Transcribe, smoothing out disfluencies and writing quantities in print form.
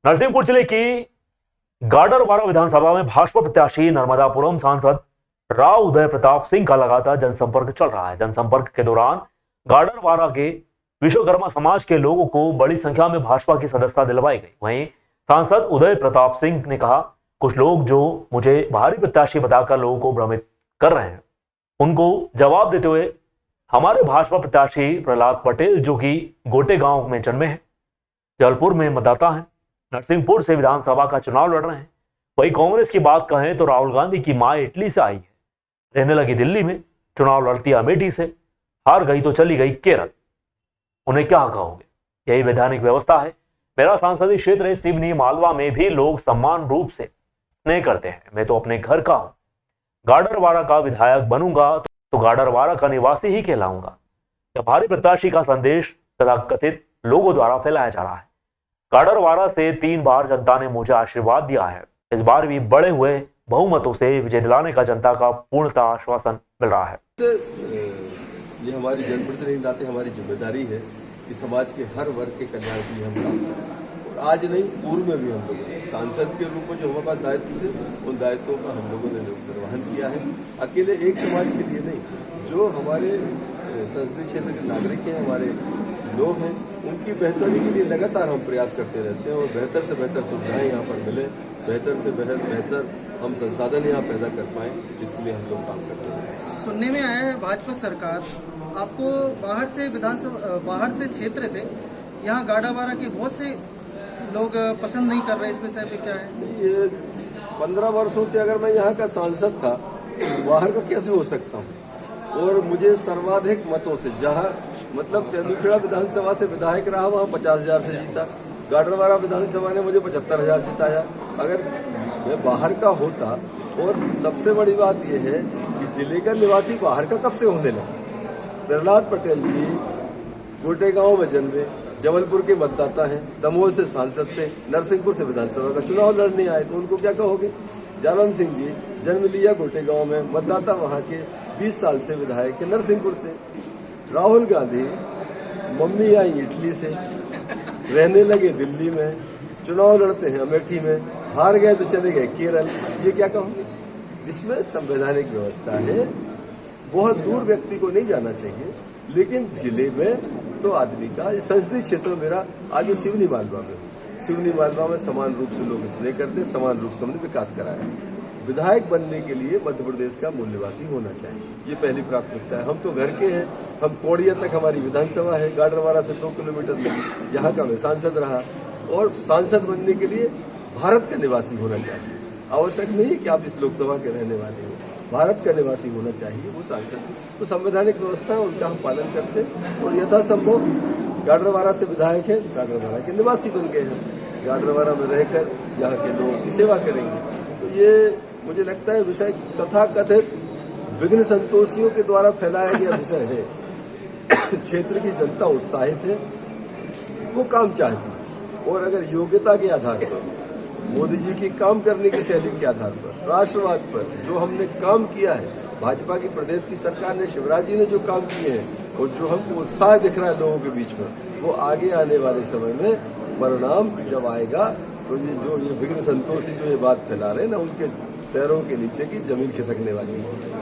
नरसिंहपुर जिले की गाडरवारा विधानसभा में भाजपा प्रत्याशी नर्मदापुरम सांसद राव उदय प्रताप सिंह का लगातार जनसंपर्क चल रहा है। जनसंपर्क के दौरान गाडरवारा के विश्वकर्मा समाज के लोगों को बड़ी संख्या में भाजपा की सदस्यता दिलवाई गई। वहीं सांसद उदय प्रताप सिंह ने कहा, कुछ लोग जो मुझे भारी प्रत्याशी बताकर लोगों को भ्रमित कर रहे हैं, उनको जवाब देते हुए हमारे भाजपा प्रत्याशी प्रहलाद पटेल, जो कि गोटे गांव में जन्मे हैं, जबलपुर में मतदाता हैं, नरसिंहपुर से विधानसभा का चुनाव लड़ रहे हैं। वही कांग्रेस की बात कहें तो राहुल गांधी की मां इटली से आई है, रहने लगी दिल्ली में, चुनाव लड़ती अमेठी से, हार गई तो चली गई केरल। उन्हें क्या कहोगे? यही वैधानिक व्यवस्था है। मेरा सांसदीय क्षेत्र है सिवनी मालवा में भी लोग समान रूप से स्नेह करते हैं। मैं तो अपने घर का हूं, गाडरवारा का विधायक बनूंगा तो गाडरवारा का निवासी ही कहलाऊंगा। यह भारी प्रत्याशी का संदेश तथाकथित लोगों द्वारा फैलाया जा रहा है। गाडरवारा से 3 बार जनता ने मुझे आशीर्वाद दिया है। इस बार भी बड़े हुए बहुमतों से विजय दिलाने का जनता का पूर्णतः आश्वासन मिल रहा है। ये हमारी जनप्रतिनिधि के नाते हमारी जिम्मेदारी है कि समाज के हर वर्ग के कल्याण के लिए हम काम करें। और आज नहीं, पूर्व में भी हम लोगों ने सांसद के रूप में जो हमारे पास दायित्व थे, उन दायित्वों का हम लोगों ने निर्वहन किया है। अकेले एक समाज के लिए नहीं, जो हमारे संसदीय क्षेत्र के नागरिक हैं, हमारे लोग हैं, उनकी बेहतरी के लिए लगातार हम प्रयास करते रहते हैं और बेहतर से बेहतर सुविधाएं यहाँ पर मिले, बेहतर से बेहतर हम संसाधन यहाँ पैदा कर पाएं, इसके लिए हम लोग काम करते हैं। सुनने में आया है भाजपा सरकार आपको बाहर से क्षेत्र से यहाँ गाडरवारा के बहुत से लोग पसंद नहीं कर रहे, इस विषय पे क्या है? ये 15 वर्षों से अगर मैं यहाँ का सांसद था, बाहर का कैसे हो सकता हूँ? और मुझे सर्वाधिक मतों से, जहाँ मतलब तेंदुखेड़ा विधानसभा से विधायक रहा, वहाँ 50,000 से जीता। गाडरवारा विधानसभा ने मुझे 75,000 जिताया। अगर मैं बाहर का होता, और सबसे बड़ी बात यह है कि जिले का निवासी बाहर का कब से होने लगा। प्रहलाद पटेल जी गोटे गांव में जन्मे, जबलपुर के मतदाता हैं, दमोह से सांसद थे, नरसिंहपुर से विधानसभा का चुनाव लड़ने आए, तो उनको क्या कहोगे? जालम सिंह जी जन्म लिया गोटे गांव में, मतदाता वहां के, 20 साल से विधायक है नरसिंहपुर से। राहुल गांधी मम्मी आई इटली से, रहने लगे दिल्ली में, चुनाव लड़ते हैं अमेठी में, हार गए तो चले गए केरल। ये क्या कहोगे? इसमें संवैधानिक व्यवस्था है, बहुत दूर व्यक्ति को नहीं जाना चाहिए, लेकिन जिले में तो आदमी का, संसदीय क्षेत्र मेरा आज सिवनी मालवा में समान रूप से लोग स्नेह करते, समान रूप से हमने विकास कराया। विधायक बनने के लिए मध्य प्रदेश का मूल निवासी होना चाहिए, ये पहली प्राथमिकता है। हम तो घर के हैं, हम कोड़िया तक हमारी विधानसभा है, गाडरवारा से 2 किलोमीटर दूर यहाँ का मैं सांसद रहा। और सांसद बनने के लिए भारत का निवासी होना चाहिए। आवश्यक नहीं है कि आप इस लोकसभा के रहने वाले हो, भारत का निवासी होना चाहिए वो सांसद। तो संवैधानिक व्यवस्था है, उनका हम पालन करते हैं और यथासंभव गाडरवारा से विधायक हैं, गाडरवारा के निवासी बन गए हैं, गाडरवारा में रहकर यहाँ के लोगों की सेवा करेंगे। तो ये मुझे लगता है विषय तथाकथित विघ्न संतोषियों के द्वारा फैलाया गया विषय है। क्षेत्र की जनता उत्साहित है, वो काम चाहती है, और अगर योग्यता के आधार पर, मोदी जी की काम करने की शैली के आधार पर, राष्ट्रवाद पर जो हमने काम किया है, भाजपा की प्रदेश की सरकार ने, शिवराज जी ने जो काम किए हैं, और जो हमको उत्साह दिख रहा है लोगों के बीच में, वो आगे आने वाले समय में परिणाम जब आएगा तो ये विघ्न संतोषी जो ये बात फैला रहे हैं ना, उनके पैरों के नीचे की जमीन खिसकने वाली है।